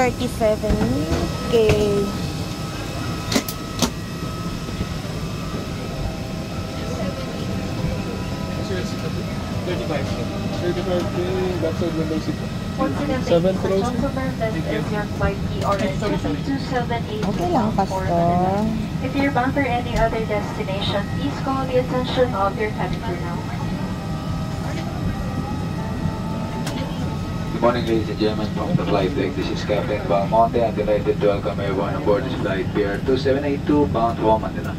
37K. That's a window seat. Once again, Seven thank you rows. for confirming this is your flight PRN 278 Okay lang, Pastor. If you're bound for any other destination, please call the attention of your cabin crew now. Good morning, ladies and gentlemen, from the flight deck. This is Captain Balmonte. I'm delighted to welcome everyone aboard this flight PR2782 bound for Manila.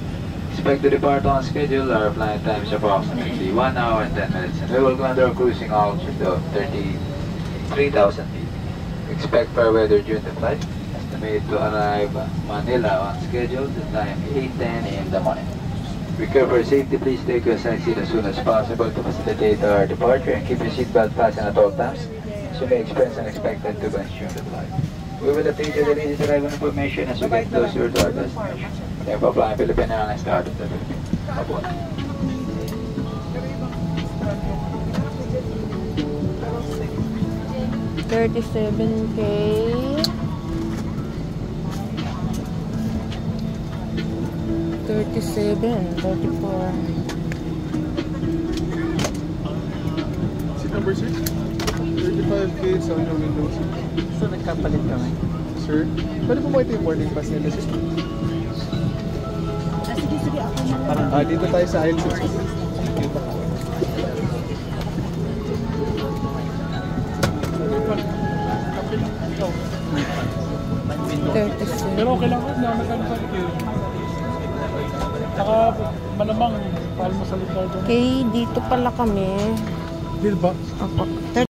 Expect to depart on schedule. Our flight time is approximately 1 hour and 10 minutes, and we will go under cruising altitude of 33,000 feet. Expect fair weather during the flight. Estimated to arrive Manila on schedule. The time 8:10 in the morning. Recover safety. Please take your assigned seat as soon as possible to facilitate our departure, and keep your seatbelt fastened at all times, so you may experience unexpected turbulence during the flight. We will update you the latest arrival information as we get closer to our destination. Therefore, flying Philippine Airlines start of the Philippines. Aboard. $37K. $34. Seat number 6? 35K sa yung window seat. So, nagkapalit kami. Sir, pwede po makita yung boarding pass nila, sir? Sige, ako na. Dito tayo sa aisle 6. Pero okay lang na nagkakalit yun. Saka malamang pahal mo sa likod. Okay, dito pala kami. Di ba? Ako.